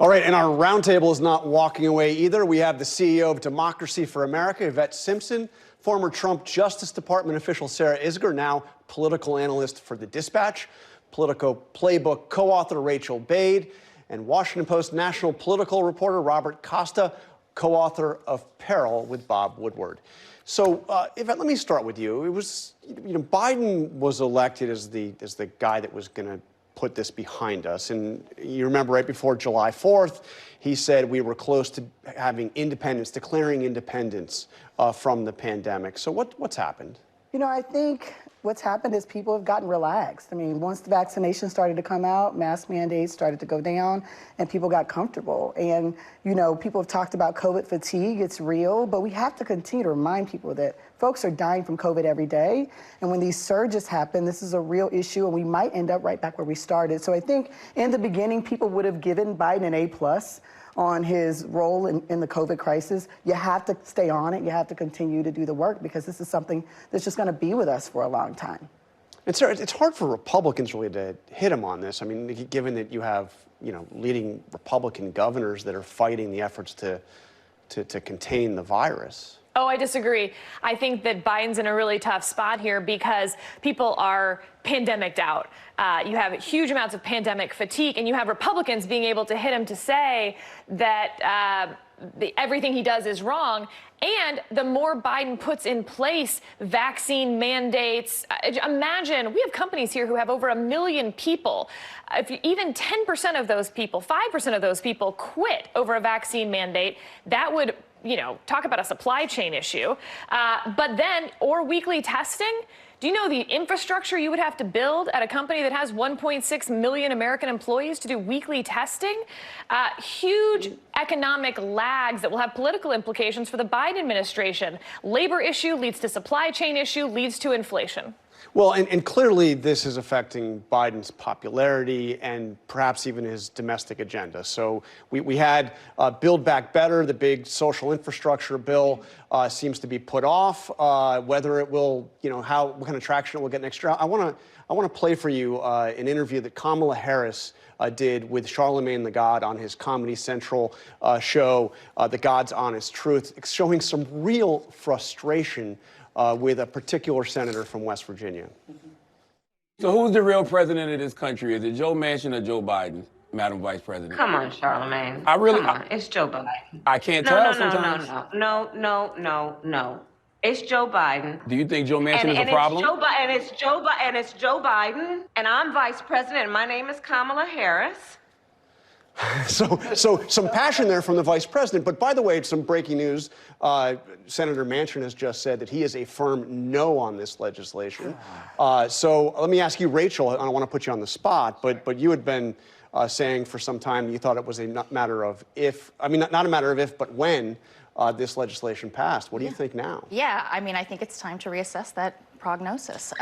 All right, and our roundtable is not walking away either. We have the CEO of Democracy for America, Yvette Simpson, former Trump Justice Department official Sarah Isgur, now political analyst for The Dispatch, Politico Playbook co-author Rachel Bade, and Washington Post national political reporter Robert Costa, co-author of Peril with Bob Woodward. So, Yvette, let me start with you. It was, Biden was elected as the guy that was going to put this behind us. And you remember right before July 4th, he said we were close to having independence, declaring independence from the pandemic. So what's happened? I think what's happened is people have gotten relaxed. I mean, once the vaccination started to come out, mask mandates started to go down, and people got comfortable. And, people have talked about COVID fatigue. It's real, but we have to continue to remind people that folks are dying from COVID every day. And when these surges happen, this is a real issue, and we might end up right back where we started. So I think in the beginning, people would have given Biden an A+ on his role in the COVID crisis. You have to stay on it. You have to continue to do the work, because this is something that's just going to be with us for a long time. And Sarah, it's hard for Republicans really to hit him on this. I mean, given that you have, leading Republican governors that are fighting the efforts to contain the virus. Oh, I disagree. I think that Biden's in a really tough spot here because people are pandemiced out. You have huge amounts of pandemic fatigue, and you have Republicans being able to hit him to say that everything he does is wrong. And the more Biden puts in place vaccine mandates, imagine we have companies here who have over 1 million people. If even 10% of those people, 5% of those people quit over a vaccine mandate, that would talk about a supply chain issue. But then, or weekly testing. Do you know the infrastructure you would have to build at a company that has 1.6 million American employees to do weekly testing? Huge economic lags that will have political implications for the Biden administration. Labor issue leads to supply chain issue, leads to inflation. Well, and clearly this is affecting Biden's popularity and perhaps even his domestic agenda. So we had Build Back Better, the big social infrastructure bill, seems to be put off. Whether it will, what kind of traction it will get next year. I want to play for you an interview that Kamala Harris did with Charlemagne the God on his Comedy Central show, The God's Honest Truth, showing some real frustration with a particular senator from West Virginia. So who's the real president of this country? Is it Joe Manchin or Joe Biden, Madam Vice President? Come on, Charlemagne. It's Joe Biden. I can't tell sometimes. No. It's Joe Biden. Do you think Joe Manchin is a problem? It's Joe Biden, and I'm Vice President, and my name is Kamala Harris. So some passion there from the vice president. But by the way, some breaking news. Senator Manchin has just said that he is a firm no on this legislation. So let me ask you, Rachel, I don't want to put you on the spot, but you had been saying for some time you thought it was a matter of if, not a matter of if, but when this legislation passed. What do you think now? Yeah, I think it's time to reassess that prognosis.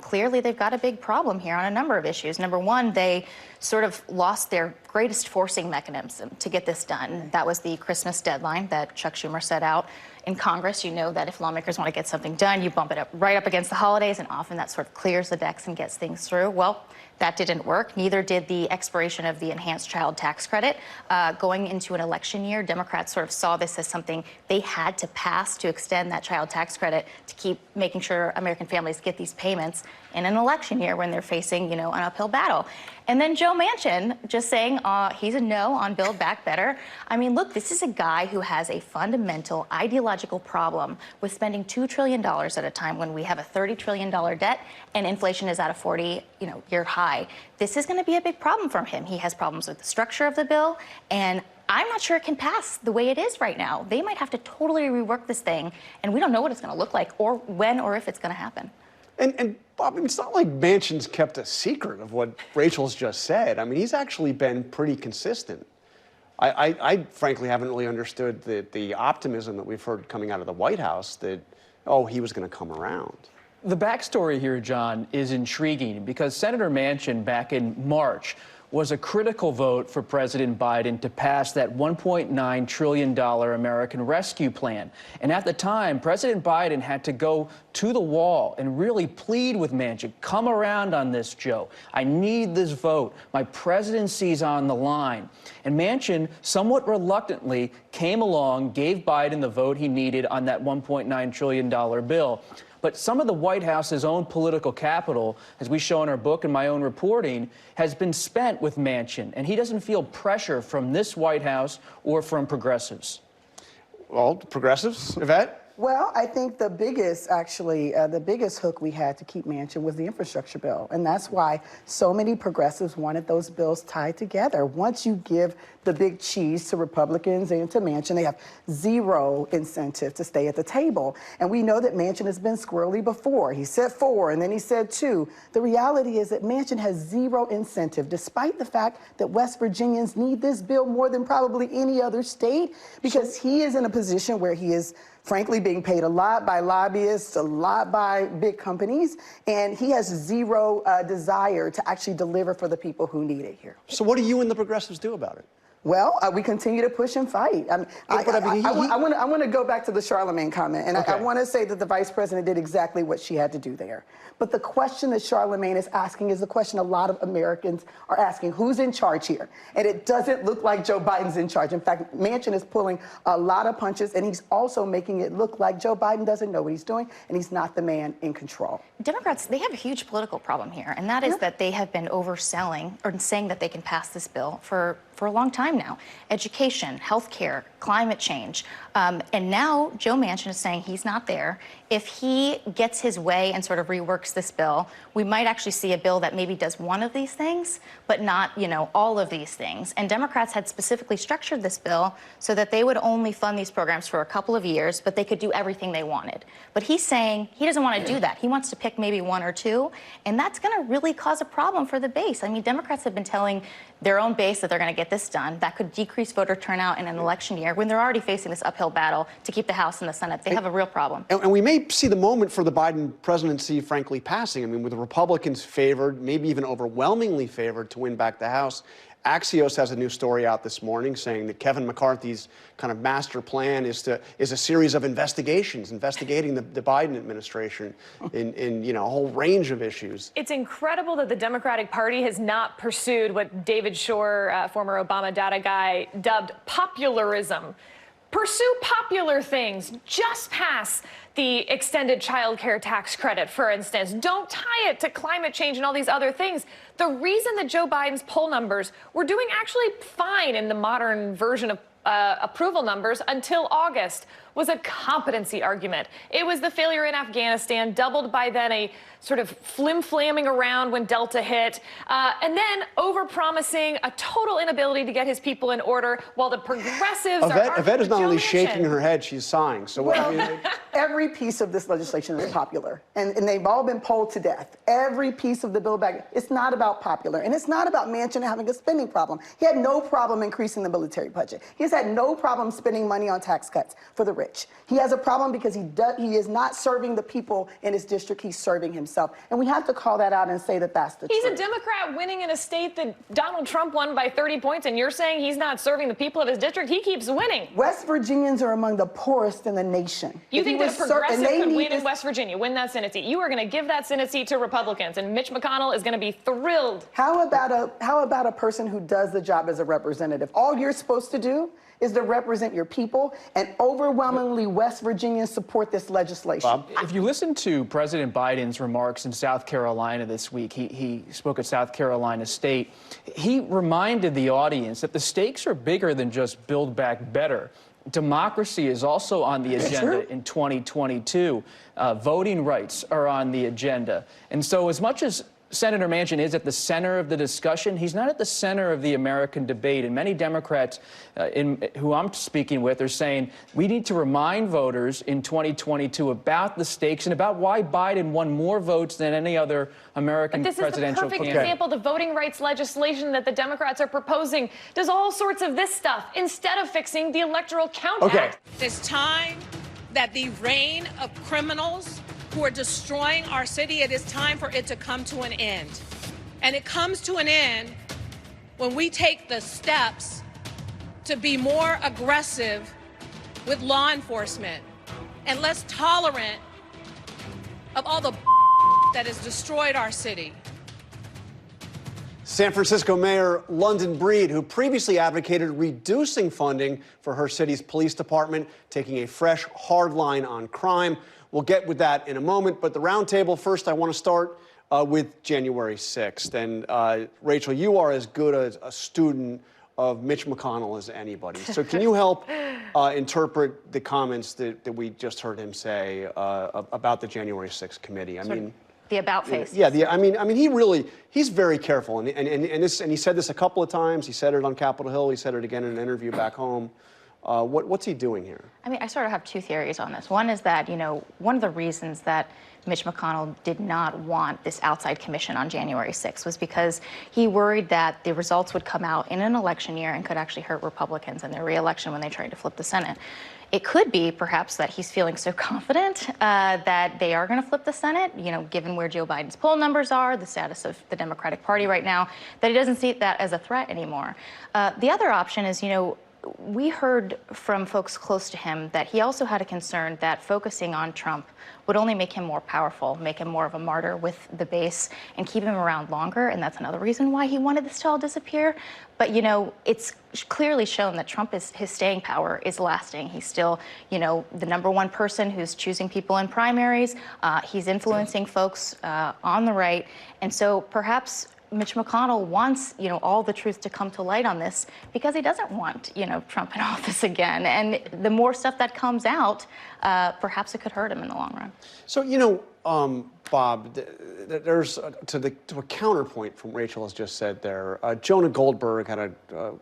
Clearly, they've got a big problem here on a number of issues. Number one, they sort of lost their greatest forcing mechanism to get this done. That was the Christmas deadline that Chuck Schumer set out. In Congress, you know that if lawmakers want to get something done, you bump it up right up against the holidays, and often that sort of clears the decks and gets things through. Well, that didn't work. Neither did the expiration of the enhanced child tax credit. Going into an election year, Democrats sort of saw this as something they had to pass to extend that child tax credit to keep making sure American families get these payments in an election year when they're facing, an uphill battle. And then Joe Manchin just saying he's a no on Build Back Better. Look, this is a guy who has a fundamental ideological problem with spending $2 trillion at a time when we have a $30 trillion debt and inflation is at a 40-year high. This is going to be a big problem for him. He has problems with the structure of the bill, and I'm not sure it can pass the way it is right now. They might have to totally rework this thing, and we don't know what it's going to look like or when or if it's going to happen. And Bob, it's not like Manchin's kept a secret of what Rachel's just said. He's actually been pretty consistent. I frankly haven't really understood the optimism that we've heard coming out of the White House that, he was going to come around. The backstory here, John, is intriguing because Senator Manchin back in March was a critical vote for President Biden to pass that $1.9 trillion American Rescue Plan. And at the time, President Biden had to go to the wall and really plead with Manchin, come around on this, Joe. I need this vote. My presidency's on the line. And Manchin, somewhat reluctantly, came along, gave Biden the vote he needed on that $1.9 trillion bill. But some of the White House's own political capital, as we show in our book and my own reporting, has been spent with Manchin, and he doesn't feel pressure from this White House or from progressives. Well, progressives, Yvette? Well, I think the biggest, the biggest hook we had to keep Manchin was the infrastructure bill. And that's why so many progressives wanted those bills tied together. Once you give the big cheese to Republicans and to Manchin, they have zero incentive to stay at the table. And we know that Manchin has been squirrely before. He said 4, and then he said 2. The reality is that Manchin has zero incentive, despite the fact that West Virginians need this bill more than probably any other state, because he is in a position where he is frankly being paid a lot by lobbyists, a lot by big companies, and he has zero desire to actually deliver for the people who need it here. So what do you and the progressives do about it? Well, we continue to push and fight. I want to go back to the Charlemagne comment, and okay. I want to say that the vice president did exactly what she had to do there. But the question that Charlemagne is asking is the question a lot of Americans are asking: who's in charge here? And it doesn't look like Joe Biden's in charge. In fact, Manchin is pulling a lot of punches, and he's also making it look like Joe Biden doesn't know what he's doing, and he's not the man in control. Democrats, they have a huge political problem here, and that is that they have been overselling or saying that they can pass this bill for a long time now. Education, healthcare, climate change. And now Joe Manchin is saying he's not there. If he gets his way and sort of reworks this bill, we might actually see a bill that maybe does one of these things, but not, all of these things. And Democrats had specifically structured this bill so that they would only fund these programs for a couple of years, but they could do everything they wanted. But he's saying he doesn't want to do that. He wants to pick maybe 1 or 2, and that's going to really cause a problem for the base. I mean, Democrats have been telling their own base that they're going to get this done. That could decrease voter turnout in an election year when they're already facing this uphill battle to keep the House and the Senate. They have a real problem. And we may see the moment for the Biden presidency, frankly, passing. I mean, with the Republicans favored, maybe even overwhelmingly favored to win back the House. Axios has a new story out this morning saying that Kevin McCarthy's kind of master plan is a series of investigations, investigating the Biden administration in a whole range of issues. It's incredible that the Democratic Party has not pursued what David Shor, former Obama data guy, dubbed popularism. Pursue popular things. Just pass the extended child care tax credit, for instance. Don't tie it to climate change and all these other things. The reason that Joe Biden's poll numbers were doing actually fine in the modern version of approval numbers until August was a competency argument. It was the failure in Afghanistan, doubled by then a sort of flim-flamming around when Delta hit, and then over-promising a total inability to get his people in order while the progressives are Yvette is not only Manchin. shaking her head, she's sighing. So Well, every piece of this legislation is popular, and they've all been polled to death. Every piece of the bill back, it's not about popular, and it's not about Manchin having a spending problem. He had no problem increasing the military budget. He's had no problem spending money on tax cuts for the rich. He has a problem because he is not serving the people in his district. He's serving himself, and we have to call that out and say that that's the truth. He's a Democrat winning in a state that Donald Trump won by 30 points, and you're saying he's not serving the people of his district? He keeps winning. West Virginians are among the poorest in the nation. You think that a progressive could win in West Virginia, win that Senate seat? You are going to give that Senate seat to Republicans, and Mitch McConnell is going to be thrilled. How about a person who does the job as a representative? All you're supposed to do is to represent your people, and overwhelmingly West Virginians support this legislation. Bob? If you listen to President Biden's remarks in South Carolina this week, he spoke at South Carolina State, he reminded the audience that the stakes are bigger than just Build Back Better. Democracy is also on the agenda in 2022. Voting rights are on the agenda. And so as much as Senator Manchin is at the center of the discussion, he's not at the center of the American debate. And many Democrats who I'm speaking with are saying we need to remind voters in 2022 about the stakes and about why Biden won more votes than any other American presidential candidate. This is the perfect example. The voting rights legislation that the Democrats are proposing does all sorts of this stuff instead of fixing the Electoral Count Act. It's time that the reign of criminals who are destroying our city, it is time for it to come to an end. And it comes to an end when we take the steps to be more aggressive with law enforcement and less tolerant of all the that has destroyed our city. San Francisco Mayor London Breed, who previously advocated reducing funding for her city's police department, taking a fresh, hard line on crime. We'll get with that in a moment, but the roundtable first, I want to start with January 6th. And Rachel, you are as good a student of Mitch McConnell as anybody. So can you help interpret the comments that we just heard him say about the January 6th committee? I mean, the about face. Yeah, I mean, he's very careful, and he said this a couple of times. He said it on Capitol Hill. He said it again in an interview back home. What's he doing here? I mean, I sort of have two theories on this. One is that, one of the reasons that Mitch McConnell did not want this outside commission on January 6th was because he worried that the results would come out in an election year and could actually hurt Republicans in their re-election when they tried to flip the Senate. It could be, perhaps, that he's feeling so confident that they are going to flip the Senate, given where Joe Biden's poll numbers are, the status of the Democratic Party right now, that he doesn't see that as a threat anymore. The other option is, we heard from folks close to him that he also had a concern that focusing on Trump would only make him more powerful, make him more of a martyr with the base, and keep him around longer. And that's another reason why he wanted this to all disappear. But, it's clearly shown that his staying power is lasting. He's still, the #1 person who's choosing people in primaries. He's influencing folks on the right. And so perhaps Mitch McConnell wants, all the truth to come to light on this because he doesn't want, Trump in office again. And the more stuff that comes out, perhaps it could hurt him in the long run. So, Bob, there's to a counterpoint from Rachel has just said there. Jonah Goldberg had a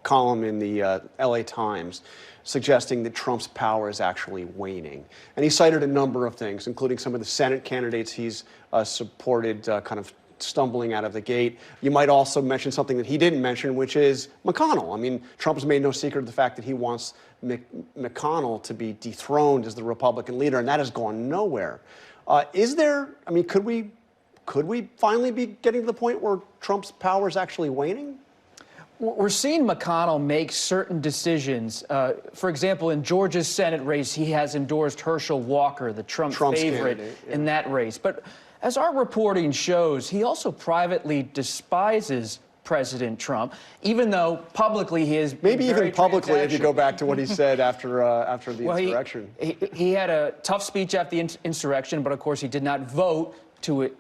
column in the LA Times suggesting that Trump's power is actually waning. And he cited a number of things, including some of the Senate candidates he's supported kind of stumbling out of the gate. You might also mention something that he didn't mention, which is McConnell. I mean, Trump has made no secret of the fact that he wants McConnell to be dethroned as the Republican leader, and that has gone nowhere. Could we finally be getting to the point where Trump's power is actually waning? We're seeing McConnell make certain decisions. For example, in Georgia's Senate race, he has endorsed Herschel Walker, the Trump's favorite in that race. But as our reporting shows, he also privately despises President Trump, even though publicly he is maybe even publicly if you go back to what he said after the insurrection. He had a tough speech after the insurrection, but of course he did not vote to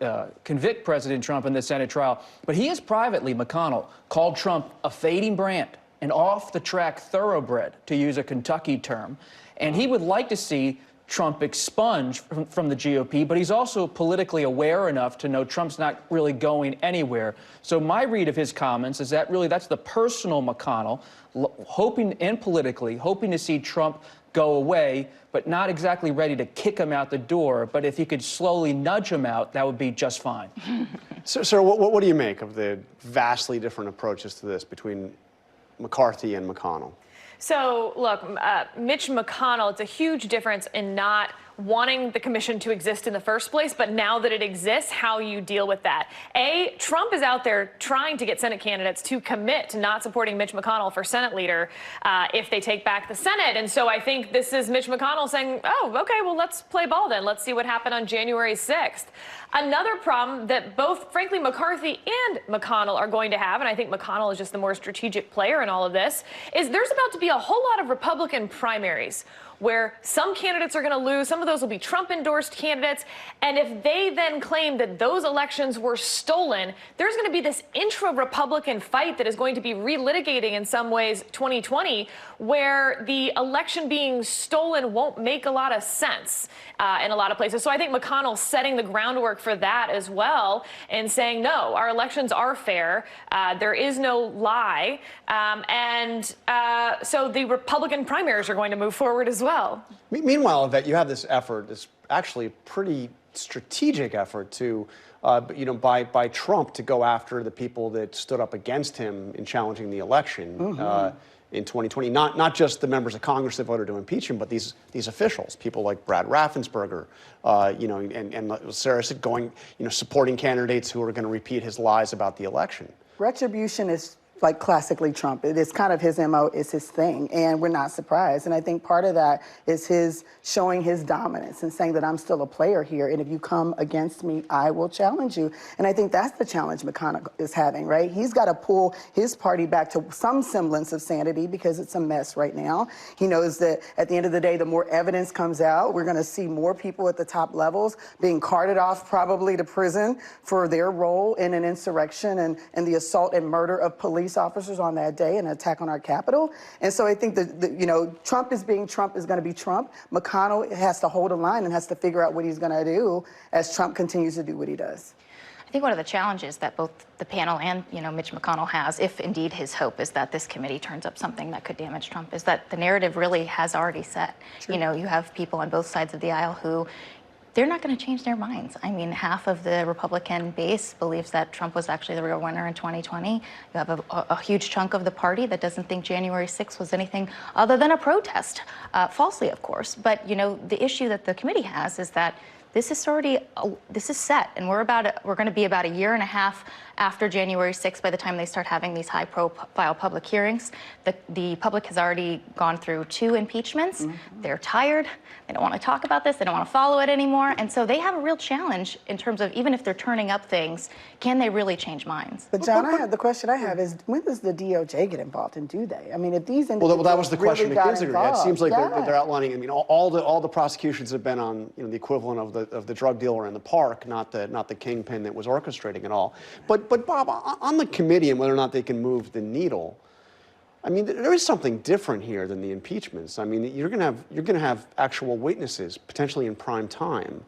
convict President Trump in the Senate trial. But he has privately, McConnell, called Trump a fading brand, an off-the-track thoroughbred, to use a Kentucky term. And he would like to see Trump expunged from the GOP, but he's also politically aware enough to know Trump's not really going anywhere. So my read of his comments is that really that's the personal McConnell, hoping to see Trump go away, but not exactly ready to kick him out the door. But if he could slowly nudge him out, that would be just fine. Sir, what do you make of the vastly different approaches to this between McCarthy and McConnell? So, look, Mitch McConnell, it's a huge difference in not wanting the commission to exist in the first place, but now that it exists, how you deal with that. Trump is out there trying to get Senate candidates to commit to not supporting Mitch McConnell for Senate leader if they take back the Senate. And so I think this is Mitch McConnell saying, oh, okay, well, let's play ball then. Let's see what happened on January 6th. Another problem that both, frankly, McCarthy and McConnell are going to have, and I think McConnell is just the more strategic player in all of this, is there's about to be a whole lot of Republican primaries where some candidates are going to lose. Some of those will be Trump-endorsed candidates. And if they then claim that those elections were stolen, there's going to be this intra-Republican fight that is going to be relitigating in some ways 2020, where the election being stolen won't make a lot of sense in a lot of places. So I think McConnell's setting the groundwork for that as well and saying, no, our elections are fair. There is no lie. So the Republican primaries are going to move forward as well. Meanwhile, Yvette, you have this effort, this actually pretty strategic effort to, by Trump to go after the people that stood up against him in challenging the election in 2020. Not just the members of Congress that voted to impeach him, but these officials, people like Brad Raffensperger, and Sarah said supporting candidates who are going to repeat his lies about the election. retribution is like classically Trump. It is kind of his MO, it's his thing, and we're not surprised. And I think part of that is his showing his dominance and saying that I'm still a player here, and if you come against me, I will challenge you. And I think that's the challenge McConnell is having, right? He's got to pull his party back to some semblance of sanity because it's a mess right now. He knows that at the end of the day, the more evidence comes out, we're going to see more people at the top levels being carted off probably to prison for their role in an insurrection and the assault and murder of police officers on that day, and an attack on our Capitol. And so I think that, Trump is going to be Trump. McConnell has to hold a line and has to figure out what he's going to do as Trump continues to do what he does. I think one of the challenges that both the panel and, Mitch McConnell has, if indeed his hope is that this committee turns up something that could damage Trump, is that the narrative really has already set. True. You have people on both sides of the aisle who they're not going to change their minds. I mean, half of the Republican base believes that Trump was actually the real winner in 2020. You have a huge chunk of the party that doesn't think January 6th was anything other than a protest, falsely, of course. But, the issue that the committee has is that this is set, and we're going to be about a year and a half after January 6th by the time they start having these high-profile public hearings. The public has already gone through 2 impeachments. Mm-hmm. They're tired. They don't want to talk about this. They don't want to follow it anymore. And so they have a real challenge in terms of, even if they're turning up things, can they really change minds? But John, the question I have is, when does the DOJ get involved, and do they? I mean, if these individuals well, that was the question really McKinsey got. It seems like yeah. they're outlining. I mean, all the prosecutions have been on the equivalent of the drug dealer in the park, not the kingpin that was orchestrating it all. But Bob, on the committee and whether or not they can move the needle, I mean, there is something different here than the impeachments. I mean, you're going to have actual witnesses potentially in prime time,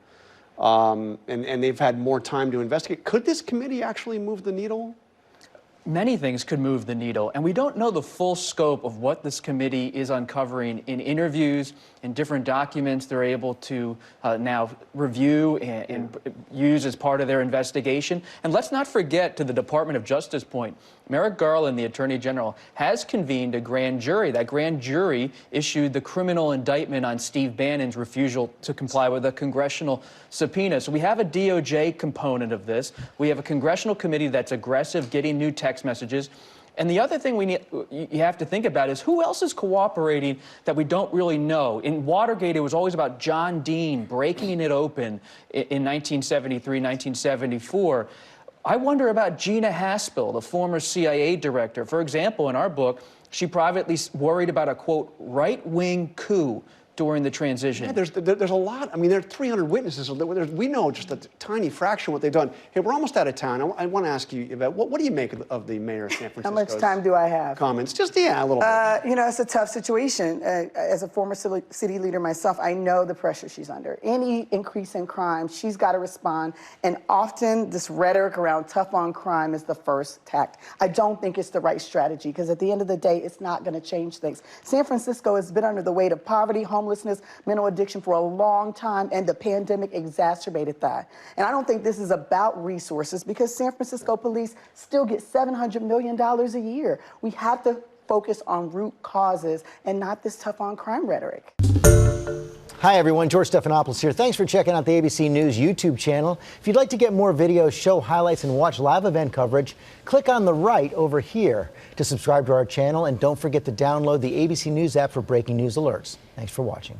and they've had more time to investigate. Could this committee actually move the needle? Many things could move the needle, and we don't know the full scope of what this committee is uncovering in interviews, in different documents they're able to now review and use as part of their investigation. And let's not forget, to the Department of Justice point, Merrick Garland, the Attorney General, has convened a grand jury. That grand jury issued the criminal indictment on Steve Bannon's refusal to comply with a congressional subpoena. So we have a DOJ component of this. We have a congressional committee that's aggressive, getting new text messages. And the other thing you have to think about is who else is cooperating that we don't really know. In Watergate, it was always about John Dean breaking it open in 1973, 1974. I wonder about Gina Haspel, the former CIA director. For example, in our book, she privately worried about a, quote, right-wing coup during the transition. Yeah, there's a lot. I mean, there are 300 witnesses. We know just a tiny fraction of what they've done. Hey, we're almost out of time. I want to ask you, Yvette, what do you make of the mayor of San Francisco? How much time do I have? Comments. Just, a little bit. It's a tough situation. As a former city leader myself, I know the pressure she's under. Any increase in crime, she's got to respond. And often this rhetoric around tough on crime is the first tact. I don't think it's the right strategy, because at the end of the day, it's not going to change things. San Francisco has been under the weight of poverty, homelessness, mental addiction for a long time, and the pandemic exacerbated that. And I don't think this is about resources, because San Francisco police still get $700 million a year. We have to focus on root causes and not this tough on crime rhetoric. Hi everyone, George Stephanopoulos here. Thanks for checking out the ABC News YouTube channel. If you'd like to get more videos, show highlights, and watch live event coverage, click on the right over here to subscribe to our channel, and don't forget to download the ABC News app for breaking news alerts. Thanks for watching.